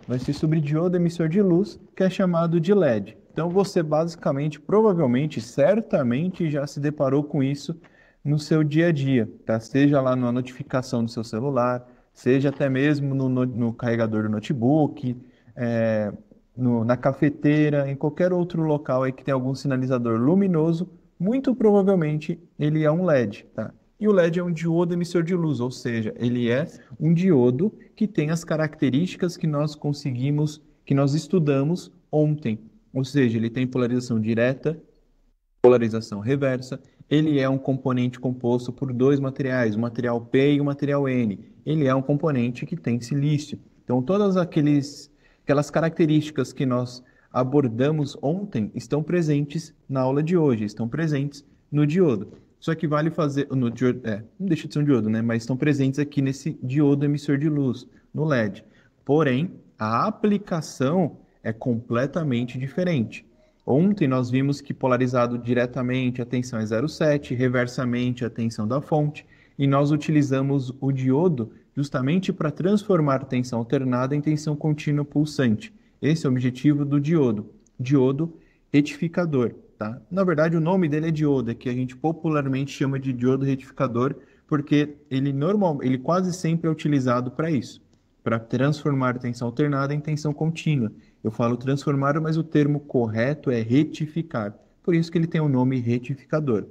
vai ser sobre diodo emissor de luz, que é chamado de LED. Então você basicamente, provavelmente, certamente já se deparou com isso no seu dia a dia, tá? Seja lá na notificação do seu celular, seja até mesmo no carregador do notebook, é, na cafeteira, em qualquer outro local aí que tem algum sinalizador luminoso, muito provavelmente ele é um LED, tá? E o LED é um diodo emissor de luz, ou seja, ele é um diodo que tem as características que nós conseguimos, que nós estudamos ontem. Ou seja, ele tem polarização direta, polarização reversa. Ele é um componente composto por dois materiais, o material P e o material N. Ele é um componente que tem silício. Então, aquelas características que nós abordamos ontem estão presentes na aula de hoje, estão presentes no diodo. Só que vale fazer no diodo, não deixa de ser um diodo, né? Mas estão presentes aqui nesse diodo emissor de luz, no LED. Porém, a aplicação é completamente diferente. Ontem nós vimos que polarizado diretamente a tensão é 0,7, reversamente a tensão da fonte, e nós utilizamos o diodo justamente para transformar tensão alternada em tensão contínua pulsante. Esse é o objetivo do diodo, diodo retificador, tá? Na verdade, o nome dele é diodo, é que a gente popularmente chama de diodo retificador, porque ele quase sempre é utilizado para isso, para transformar tensão alternada em tensão contínua. Eu falo transformar, mas o termo correto é retificar. Por isso que ele tem o nome retificador.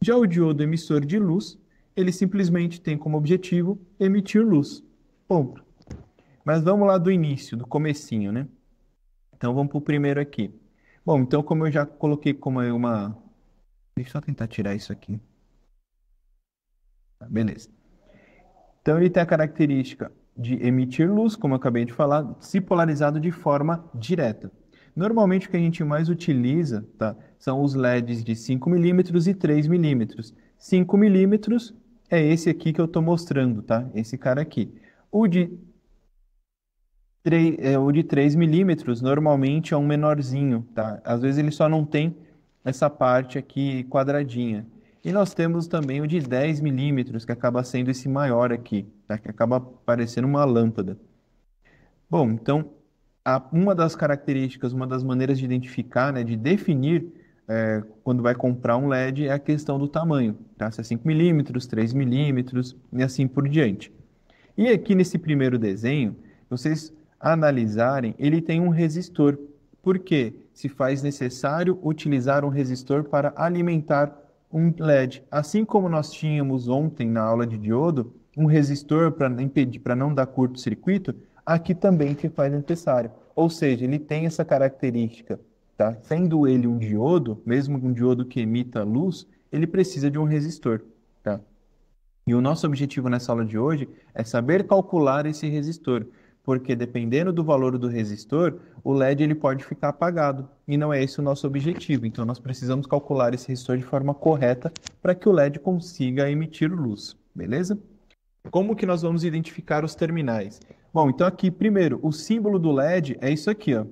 Já o diodo emissor de luz, ele simplesmente tem como objetivo emitir luz. Ponto. Mas vamos lá do início, do comecinho, né? Então vamos para o primeiro aqui. Bom, então como eu já coloquei como uma... Deixa eu só tentar tirar isso aqui. Tá, beleza. Então ele tem a característica de emitir luz, como eu acabei de falar, se polarizado de forma direta. Normalmente o que a gente mais utiliza, tá, são os LEDs de 5 milímetros e 3 milímetros. 5 milímetros é esse aqui que eu estou mostrando, tá? Esse cara aqui. O de 3 milímetros normalmente é um menorzinho, tá? Às vezes ele só não tem essa parte aqui quadradinha. E nós temos também o de 10 milímetros, que acaba sendo esse maior aqui, tá? Que acaba parecendo uma lâmpada. Bom, então, uma das características, uma das maneiras de identificar, né, de definir quando vai comprar um LED é a questão do tamanho, tá? Se é 5 milímetros, 3 milímetros e assim por diante. E aqui nesse primeiro desenho, vocês analisarem, ele tem um resistor. Por quê? Se faz necessário utilizar um resistor para alimentar um LED. Assim como nós tínhamos ontem na aula de diodo, um resistor para impedir, para não dar curto-circuito, aqui também se faz necessário. Ou seja, ele tem essa característica, tá? Sendo ele um diodo, mesmo um diodo que emita luz, ele precisa de um resistor, tá? E o nosso objetivo nessa aula de hoje é saber calcular esse resistor, porque dependendo do valor do resistor, o LED ele pode ficar apagado, e não é esse o nosso objetivo. Então nós precisamos calcular esse resistor de forma correta para que o LED consiga emitir luz, beleza? Como que nós vamos identificar os terminais? Bom, então aqui primeiro, o símbolo do LED é isso aqui, ó.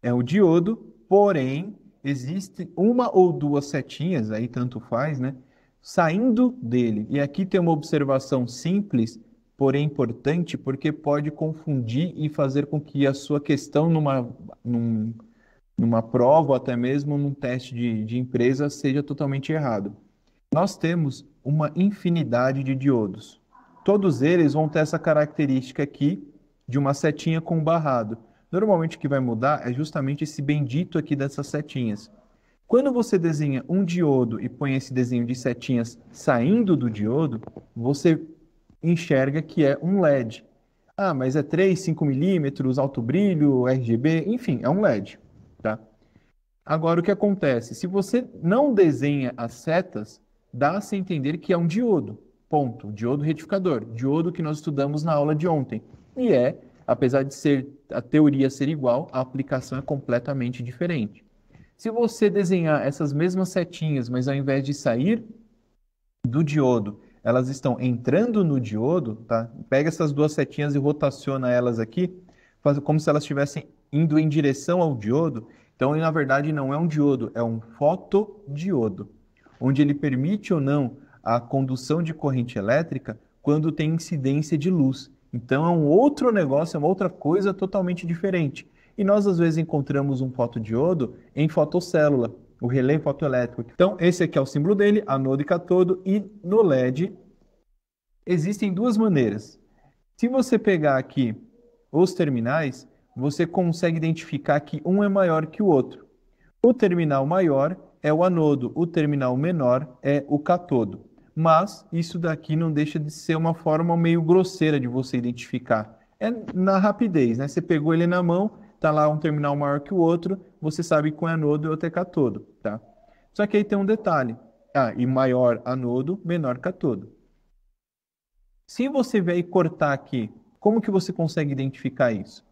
É o diodo, porém existe uma ou duas setinhas, aí tanto faz, né? Saindo dele. E aqui tem uma observação simples, porém importante, porque pode confundir e fazer com que a sua questão numa prova ou até mesmo num teste de empresa seja totalmente errado. Nós temos uma infinidade de diodos. Todos eles vão ter essa característica aqui de uma setinha com barrado. Normalmente o que vai mudar é justamente esse bendito aqui dessas setinhas. Quando você desenha um diodo e põe esse desenho de setinhas saindo do diodo, você enxerga que é um LED. Ah, mas é 3, 5 milímetros, alto brilho, RGB, enfim, é um LED, tá? Agora, o que acontece? Se você não desenha as setas, dá-se a entender que é um diodo. Ponto. Diodo retificador. Diodo que nós estudamos na aula de ontem. E apesar de ser a teoria ser igual, a aplicação é completamente diferente. Se você desenhar essas mesmas setinhas, mas ao invés de sair do diodo, elas estão entrando no diodo, tá? Pega essas duas setinhas e rotaciona elas aqui, faz como se elas estivessem indo em direção ao diodo. Então, na verdade, não é um diodo, é um fotodiodo, onde ele permite ou não a condução de corrente elétrica quando tem incidência de luz. Então é um outro negócio, é uma outra coisa totalmente diferente. E nós às vezes encontramos um fotodiodo em fotocélula, o relé fotoelétrico. Então esse aqui é o símbolo dele, anodo e catodo, e no LED existem duas maneiras. Se você pegar aqui os terminais, você consegue identificar que um é maior que o outro. O terminal maior é o anodo, o terminal menor é o catodo. Mas isso daqui não deixa de ser uma forma meio grosseira de você identificar. É na rapidez, né? Você pegou ele na mão, tá lá um terminal maior que o outro, você sabe que um é anodo e outro é catodo, tá? Só que aí tem um detalhe. E maior anodo, menor catodo. Se você vier e cortar aqui, como que você consegue identificar isso?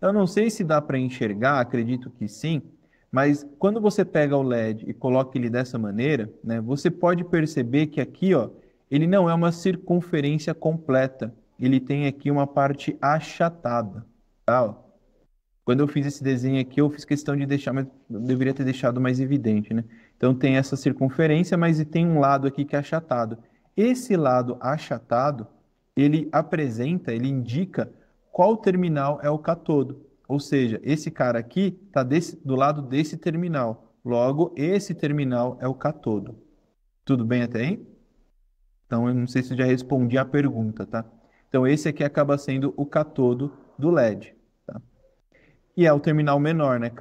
Eu não sei se dá para enxergar, acredito que sim, mas quando você pega o LED e coloca ele dessa maneira, né, você pode perceber que aqui, ó, ele não é uma circunferência completa. Ele tem aqui uma parte achatada, tá? Ó. Quando eu fiz esse desenho aqui, eu fiz questão de deixar, mas eu deveria ter deixado mais evidente, né? Então tem essa circunferência, mas tem um lado aqui que é achatado. Esse lado achatado, ele apresenta, ele indica qual terminal é o catodo. Ou seja, esse cara aqui está do lado desse terminal. Logo, esse terminal é o catodo. Tudo bem até aí? Então, eu não sei se eu já respondi a pergunta, tá? Então, esse aqui acaba sendo o catodo do LED, tá? E é o terminal menor, né?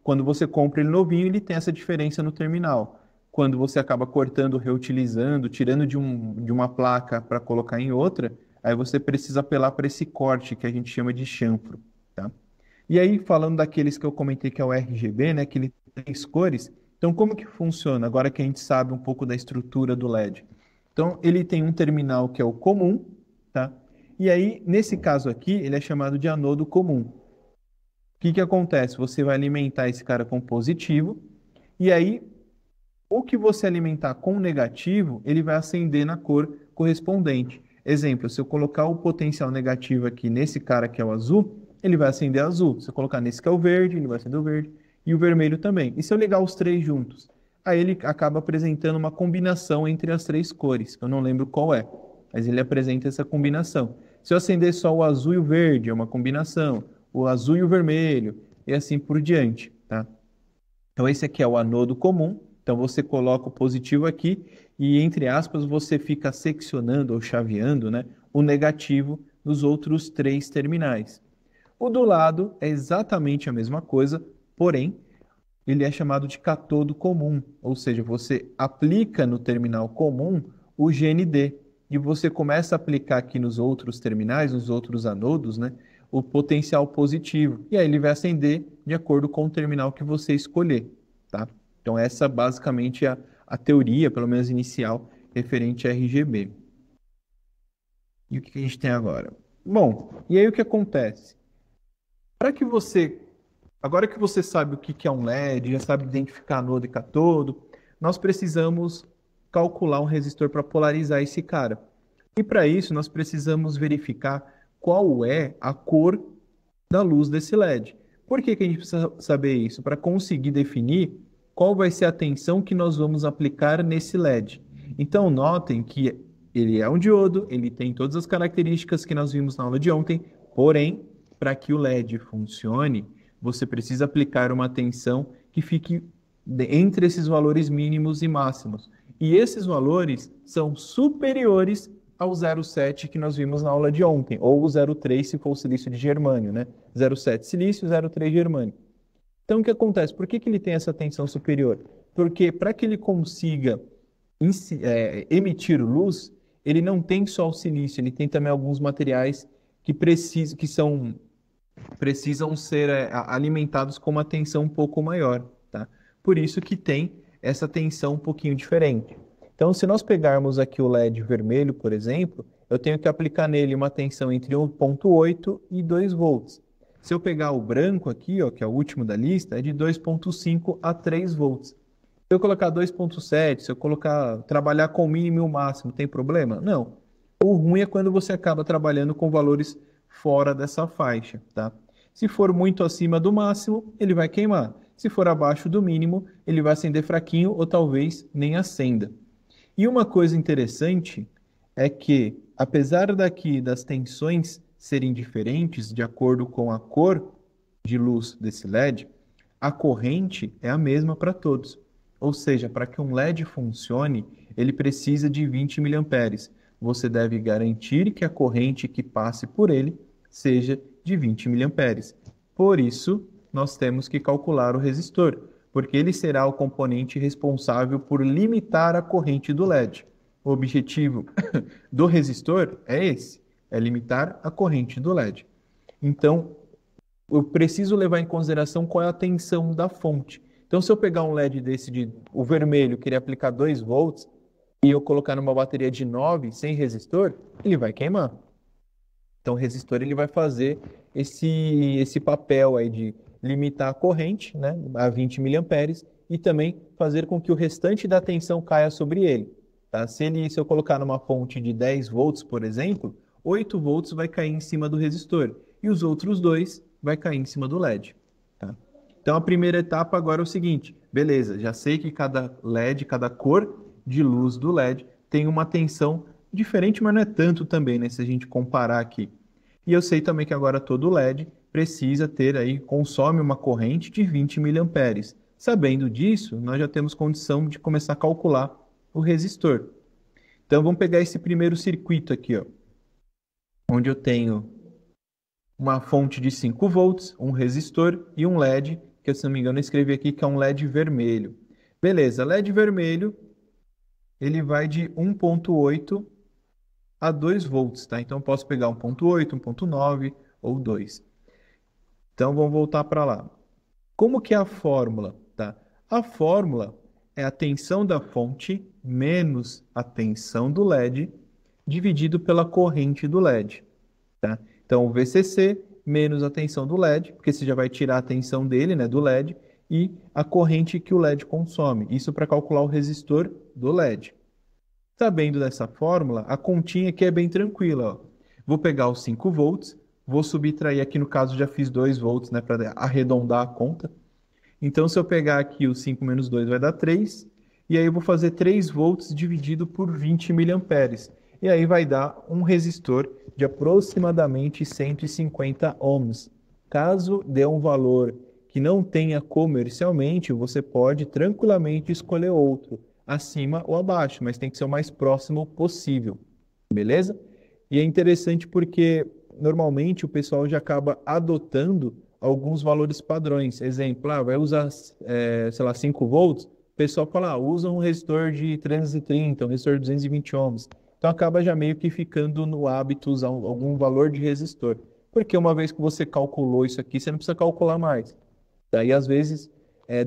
Quando você compra ele novinho, ele tem essa diferença no terminal. Quando você acaba cortando, reutilizando, tirando de uma placa para colocar em outra, aí você precisa apelar para esse corte que a gente chama de chanfro, tá? E aí, falando daqueles que eu comentei que é o RGB, né? Que ele tem 3 cores. Então, como que funciona? Agora que a gente sabe um pouco da estrutura do LED. Então, ele tem um terminal que é o comum, tá? E aí, nesse caso aqui, ele é chamado de anodo comum. O que que acontece? Você vai alimentar esse cara com positivo, e aí o que você alimentar com negativo, ele vai acender na cor correspondente. Exemplo, se eu colocar o potencial negativo aqui nesse cara que é o azul, ele vai acender azul. Se eu colocar nesse que é o verde, ele vai acender o verde. E o vermelho também. E se eu ligar os três juntos? Aí ele acaba apresentando uma combinação entre as 3 cores. Eu não lembro qual é, mas ele apresenta essa combinação. Se eu acender só o azul e o verde, é uma combinação. O azul e o vermelho, e assim por diante, tá? Então esse aqui é o anodo comum. Então você coloca o positivo aqui e, entre aspas, você fica seccionando ou chaveando, né, o negativo dos outros 3 terminais. O do lado é exatamente a mesma coisa, porém, ele é chamado de catodo comum, ou seja, você aplica no terminal comum o GND e você começa a aplicar aqui nos outros terminais, nos outros anodos, né, o potencial positivo. E aí ele vai acender de acordo com o terminal que você escolher, tá? Então essa basicamente é a teoria, pelo menos inicial, referente a RGB. E o que a gente tem agora? Bom, e aí o que acontece? Para que você Agora que você sabe o que é um LED, já sabe identificar anodo e catodo, nós precisamos calcular um resistor para polarizar esse cara. E para isso, nós precisamos verificar qual é a cor da luz desse LED. Por que que a gente precisa saber isso? Para conseguir definir qual vai ser a tensão que nós vamos aplicar nesse LED. Então, notem que ele é um diodo, ele tem todas as características que nós vimos na aula de ontem, porém, para que o LED funcione, você precisa aplicar uma tensão que fique entre esses valores mínimos e máximos. E esses valores são superiores ao 0,7 que nós vimos na aula de ontem, ou o 0,3 se for o silício de germânio, né? 0,7 silício, 0,3 germânio. Então, o que acontece? Por que que ele tem essa tensão superior? Porque para que ele consiga emitir luz, ele não tem só o silício, ele tem também alguns materiais que precisam ser alimentados com uma tensão um pouco maior, tá? Por isso que tem essa tensão um pouquinho diferente. Então, se nós pegarmos aqui o LED vermelho, por exemplo, eu tenho que aplicar nele uma tensão entre 1,8 e 2 volts. Se eu pegar o branco aqui, ó, que é o último da lista, é de 2,5 a 3 volts. Se eu colocar 2,7, se eu trabalhar com o mínimo e o máximo, tem problema? Não. O ruim é quando você acaba trabalhando com valores fora dessa faixa, tá? Se for muito acima do máximo, ele vai queimar. Se for abaixo do mínimo, ele vai acender fraquinho ou talvez nem acenda. E uma coisa interessante é que apesar daqui das tensões serem diferentes de acordo com a cor de luz desse LED, a corrente é a mesma para todos. Ou seja, para que um LED funcione, ele precisa de 20 miliamperes. Você deve garantir que a corrente que passe por ele seja de 20 miliamperes. Por isso, nós temos que calcular o resistor, porque ele será o componente responsável por limitar a corrente do LED. O objetivo do resistor é esse, é limitar a corrente do LED. Então, eu preciso levar em consideração qual é a tensão da fonte. Então, se eu pegar um LED desse, o vermelho, querer aplicar 2 volts, e eu colocar numa bateria de 9 sem resistor, ele vai queimar. Então, o resistor ele vai fazer esse papel aí de limitar a corrente, né, a 20 miliamperes, e também fazer com que o restante da tensão caia sobre ele. Tá? Se eu colocar numa fonte de 10 volts, por exemplo, 8 volts vai cair em cima do resistor, e os outros 2 vai cair em cima do LED. Tá? Então, a primeira etapa agora é o seguinte, beleza, já sei que cada LED, cada cor de luz do LED tem uma tensão diferente, mas não é tanto também, né, se a gente comparar aqui. E eu sei também que agora todo LED precisa ter aí, consome uma corrente de 20 miliamperes. Sabendo disso, nós já temos condição de começar a calcular o resistor. Então, vamos pegar esse primeiro circuito aqui, ó, onde eu tenho uma fonte de 5 volts, um resistor e um LED, que se não me engano eu escrevi aqui que é um LED vermelho. Beleza, LED vermelho, ele vai de 1.8 a 2 volts, tá? Então, eu posso pegar 1.8, 1.9 ou 2. Então, vamos voltar para lá. Como que é a fórmula, tá? A fórmula é a tensão da fonte menos a tensão do LED dividido pela corrente do LED, tá? Então, o VCC menos a tensão do LED, porque você já vai tirar a tensão dele, né, do LED, e a corrente que o LED consome. Isso para calcular o resistor do LED. Sabendo dessa fórmula, a continha aqui é bem tranquila. Ó. Vou pegar os 5 volts, vou subtrair aqui, no caso já fiz 2 volts, né, para arredondar a conta. Então, se eu pegar aqui o 5 menos 2 vai dar 3, e aí eu vou fazer 3 volts dividido por 20 miliamperes. E aí vai dar um resistor de aproximadamente 150 ohms. Caso dê um valor que não tenha comercialmente, você pode tranquilamente escolher outro, acima ou abaixo, mas tem que ser o mais próximo possível, beleza? E é interessante porque normalmente o pessoal já acaba adotando alguns valores padrões. Exemplo, vai usar, sei lá, 5 volts, o pessoal fala, usa um resistor de 330, um resistor de 220 ohms. Então acaba já meio que ficando no hábito usar algum valor de resistor. Porque uma vez que você calculou isso aqui, você não precisa calcular mais. Daí, às vezes,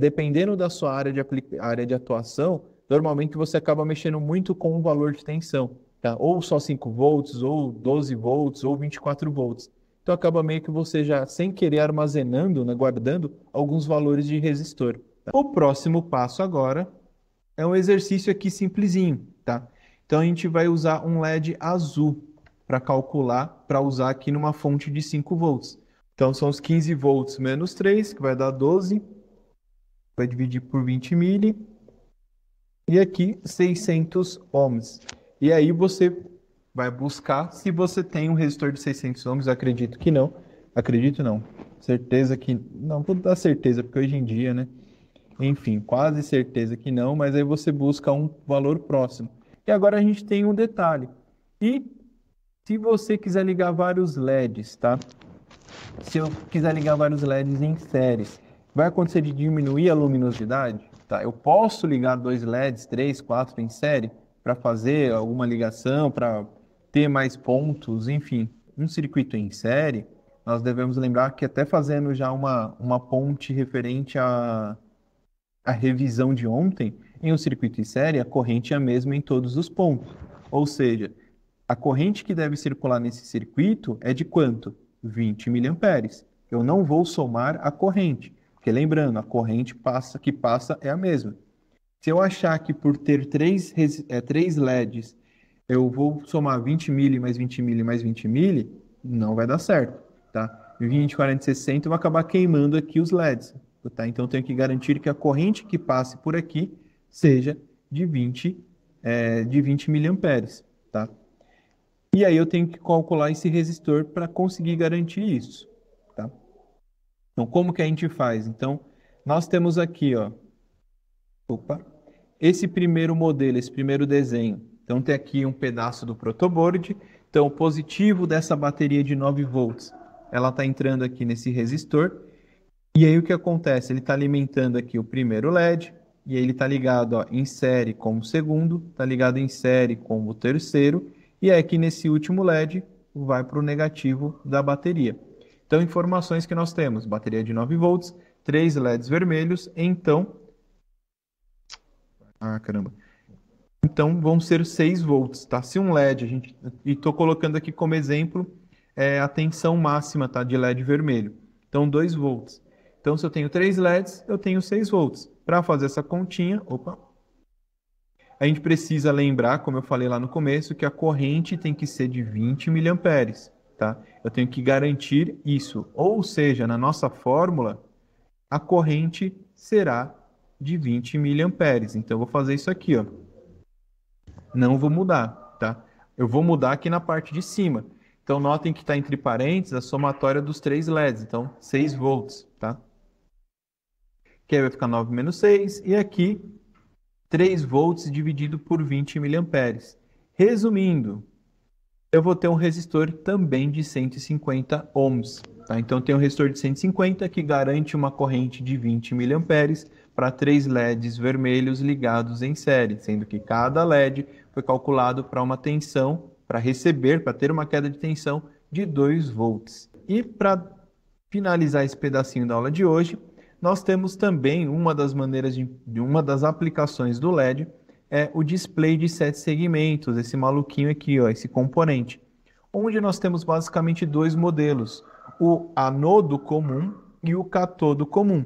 dependendo da sua área de atuação, normalmente você acaba mexendo muito com o valor de tensão. Tá? Ou só 5 volts, ou 12 volts, ou 24 volts. Então acaba meio que você já, sem querer, armazenando, né, guardando alguns valores de resistor. Tá? O próximo passo agora é um exercício aqui simplesinho, tá? Então a gente vai usar um LED azul para calcular, para usar aqui numa fonte de 5 volts. Então são os 15 volts menos 3, que vai dar 12. Vai dividir por 20 mili. E aqui 600 ohms. E aí você vai buscar se você tem um resistor de 600 ohms. Eu acredito que não. Acredito não. Certeza que... Não, vou dar certeza, porque hoje em dia, né? Enfim, quase certeza que não, mas aí você busca um valor próximo. E agora a gente tem um detalhe. E se você quiser ligar vários LEDs, tá? Se eu quiser ligar vários LEDs em séries, vai acontecer de diminuir a luminosidade? Tá? Eu posso ligar 2 LEDs, 3, 4 em série para fazer alguma ligação, para ter mais pontos, enfim. Um circuito em série, nós devemos lembrar que até fazendo já uma ponte referente à revisão de ontem, em um circuito em série, a corrente é a mesma em todos os pontos. Ou seja, a corrente que deve circular nesse circuito é de quanto? 20 miliamperes. Eu não vou somar a corrente, porque lembrando, a corrente que passa é a mesma. Se eu achar que por ter 3 LEDs, eu vou somar 20 mili mais 20 mili mais 20 mili, não vai dar certo, tá? 20, 40, 60, eu vou acabar queimando aqui os LEDs, tá? Então, eu tenho que garantir que a corrente que passe por aqui seja de 20 miliamperes, tá? E aí eu tenho que calcular esse resistor para conseguir garantir isso, tá? Então, como que a gente faz? Então, nós temos aqui, ó, opa, esse primeiro modelo, esse primeiro desenho. Então, tem aqui um pedaço do protoboard. Então, o positivo dessa bateria de 9 volts, ela está entrando aqui nesse resistor. E aí, o que acontece? Ele está alimentando aqui o primeiro LED, e aí ele está ligado, ó, em série com o segundo, está ligado em série com o terceiro, e aí aqui nesse último LED vai para o negativo da bateria. Então, informações que nós temos: bateria de 9 volts, 3 LEDs vermelhos, então... Ah, caramba. Então, vão ser 6 volts, tá? Se um LED, e estou colocando aqui como exemplo a tensão máxima, tá, de LED vermelho. Então, 2 volts. Então, se eu tenho 3 LEDs, eu tenho 6 volts. Para fazer essa continha, a gente precisa lembrar, como eu falei lá no começo, que a corrente tem que ser de 20 miliamperes, tá? Eu tenho que garantir isso. Ou seja, na nossa fórmula, a corrente será de 20 miliamperes. Então, eu vou fazer isso aqui, ó. Não vou mudar, tá? Eu vou mudar aqui na parte de cima. Então, notem que está entre parênteses a somatória dos 3 LEDs. Então, 6 volts, tá? Que aí vai ficar 9 menos 6. E aqui, 3 volts dividido por 20 miliamperes. Resumindo, eu vou ter um resistor também de 150 ohms. Tá? Então, tem um resistor de 150 que garante uma corrente de 20 miliamperes para 3 LEDs vermelhos ligados em série, sendo que cada LED foi calculado para uma tensão, para receber, para ter uma queda de tensão de 2 volts. E para finalizar esse pedacinho da aula de hoje, nós temos também uma das maneiras uma das aplicações do LED é o display de 7 segmentos, esse maluquinho aqui, ó, esse componente, onde nós temos basicamente 2 modelos, o anodo comum e o catodo comum.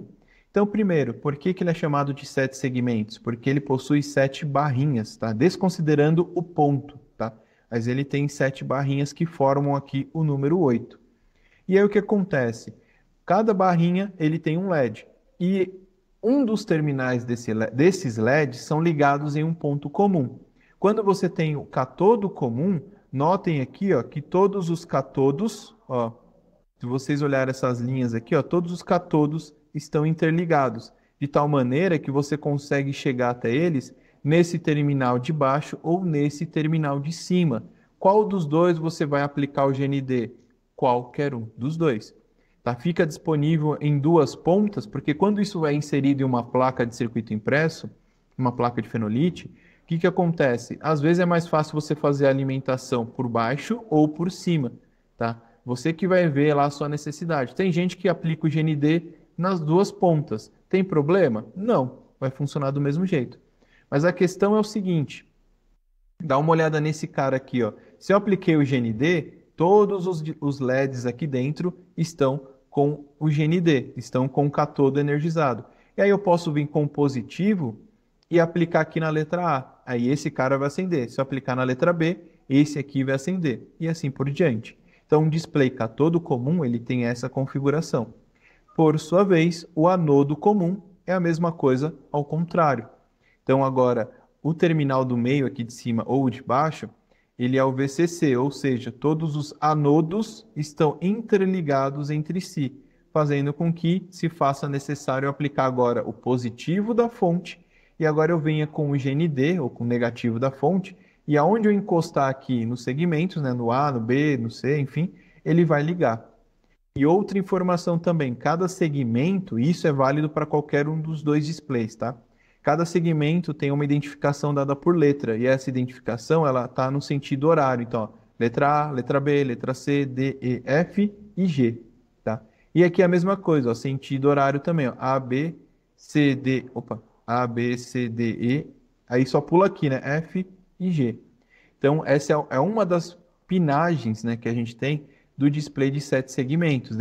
Então, primeiro, por que ele é chamado de 7 segmentos? Porque ele possui 7 barrinhas, tá? Desconsiderando o ponto, tá? Mas ele tem 7 barrinhas que formam aqui o número 8. E aí o que acontece? Cada barrinha ele tem um LED. E um dos terminais desses LEDs são ligados em um ponto comum. Quando você tem o catodo comum, notem aqui, ó, que todos os catodos, ó, se vocês olharem essas linhas aqui, ó, todos os catodos estão interligados, de tal maneira que você consegue chegar até eles nesse terminal de baixo ou nesse terminal de cima. Qual dos dois você vai aplicar o GND? Qualquer um dos dois. Tá? Fica disponível em 2 pontas, porque quando isso é inserido em uma placa de circuito impresso, uma placa de fenolite, o que acontece? Às vezes é mais fácil você fazer a alimentação por baixo ou por cima, tá? Você que vai ver lá a sua necessidade. Tem gente que aplica o GND nas 2 pontas. Tem problema? Não, vai funcionar do mesmo jeito. Mas a questão é o seguinte, dá uma olhada nesse cara aqui, ó. Se eu apliquei o GND, todos os LEDs aqui dentro estão com o GND, estão com o catodo energizado. E aí eu posso vir com o positivo e aplicar aqui na letra A. Aí esse cara vai acender. Se eu aplicar na letra B, esse aqui vai acender. E assim por diante. Então, um display catodo comum, ele tem essa configuração. Por sua vez, o anodo comum é a mesma coisa ao contrário. Então, agora, o terminal do meio aqui de cima ou de baixo, ele é o VCC, ou seja, todos os anodos estão interligados entre si, fazendo com que se faça necessário aplicar agora o positivo da fonte e agora eu venha com o GND, ou com o negativo da fonte, e aonde eu encostar aqui nos segmentos, né, no A, no B, no C, enfim, ele vai ligar. E outra informação também, cada segmento, isso é válido para qualquer um dos 2 displays, tá? Cada segmento tem uma identificação dada por letra, e essa identificação ela está no sentido horário. Então, ó, letra A, letra B, letra C, D, E, F e G, tá? E aqui é a mesma coisa, ó, sentido horário também, ó, A, B, C, D, A, B, C, D, E, aí só pula aqui, né? F e G. Então, essa é uma das pinagens, né, que a gente tem do display de 7 segmentos.